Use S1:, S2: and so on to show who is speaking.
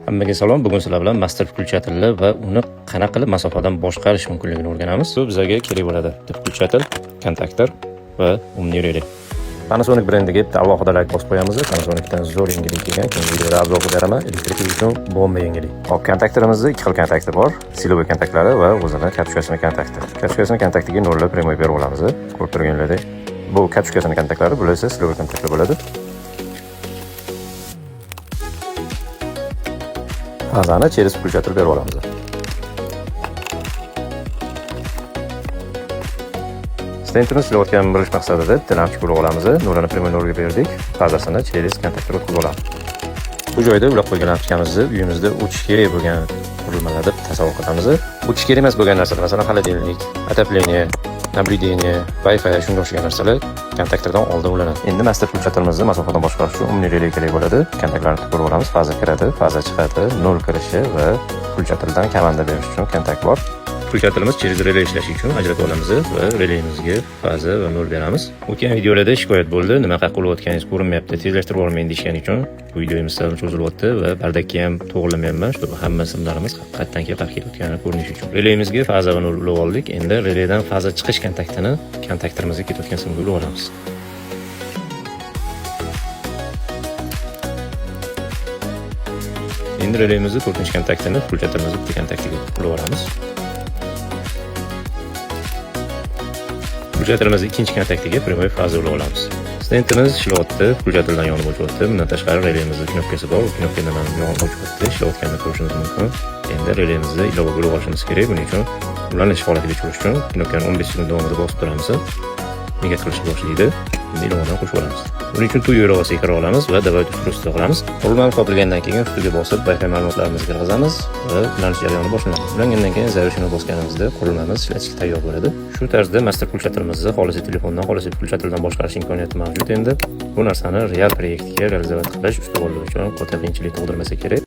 S1: Hammaga salom. Bugun sizlar bilan master включатель va uni qanaqa qilib masofadan boshqarish mumkinligini o'rganamiz. Bu bizga kerak bo'ladi. Включатель, kontaktor va umumiy relay. Panasonic brendiga bitta alohida like bosib qo'yamiz. Panasonicdan zo'r yangilik kelgan. Keyin videoda obzor qilib beraman. Elektrik uchun bomba yangilik. Hop, kontaktorimizda ikki xil kontaktor bor. Siloviy kontaktlari va o'zining katushkasining kontakti. Katushkasining kontaktiga nollar prямой berib olamiz. Ko'rib turganlaridek. Bu katushkasining kontaktlari, bu esa siloviy kontaktlar bo'ladi. Fazani через включатель berib olamiz. Stentini silayotgan bo'lish maqsadida bitta lampochka urib olamiz. Nolani prямой nolga berdik. Fazasini через kontaktor o'tkazib olamiz. Bu joyda ulab qo'ygan lampochkamizni uyimizda o'chish kerak bo'lgan qurilmalarda tasavvur qilamiz. O'chish kerak emas bo'lgan narsalar, masalan, холодильник, отопление, nabliение, Wi-Fi shunga o'xshagan narsalar kontaktordan oldin ulanadi. Endi master включателimizni masofadan boshqarish uchun umumiy relay kerak bo'ladi. Kontaktlarni ko'rib olamiz. Faza kiradi, faza chiqadi, nol kirishi va включателdan komanda berish uchun kontakt bor. Включателimiz через relay ishlashi uchun ajratib olamiz va relaymizga faza va nol beramiz. O'tgan videolarda shikoyat bo'ldi, nima qilib qilayotganingiz ko'rinmayapti, tezlashtirib olmang deshgani uchun bu videomiz sal cho'zilyapti va bardakka ham to'g'rilamayapman, shu hamma simlarimiz qatdan qilib ketayotganini ko'rinish uchun. Relaymizga faza va nol ulab oldik. Endi relaydan faza chiqish kontaktini kontaktorimizga ketayotgan simga ulab olamiz. Endi relaymizning 4-kontaktini включателimizning bitta kontaktiga ulab olamiz. Включателimizning 2-kontaktiga prямой faza ulab olamiz. Stentimiz ishlayapti, включателdan yonib o'chyapti. Bundan tashqari relaymizning knopkasi bor, knopkadan ham yonib o'chyapti, ishlayotganini ko'rishingiz mumkin. Endi relaymizda ilova bo'lib olishimiz kerak. Buning uchun ulanish holatiga tushirish uchun knopkani 15 sekund davomida bosib turamiz. Nega qilishni boshlaydi? Endi ilovadan qo'shib olamiz. Buning uchun tuyo ilovasiga kira olamiz va давайте ustiga qilamiz. Qurilmani topilgandan keyin ustiga bosib Wi-Fi ma'lumotlarimizni kirgizamiz va ulanish jarayoni boshlanadi. Ulangandan keyin zaryadchani bosganimizda qurilmamiz ishlatishga tayyor bo'ladi. Shu tarzda master включателimizni xolisi telefondan, xolisi включателdan boshqarish imkoniyati mavjud. Endi bu narsani real proyektga realizovat qilish ustuvor uchun katta qiyinchilik tug'dirmasa kerak.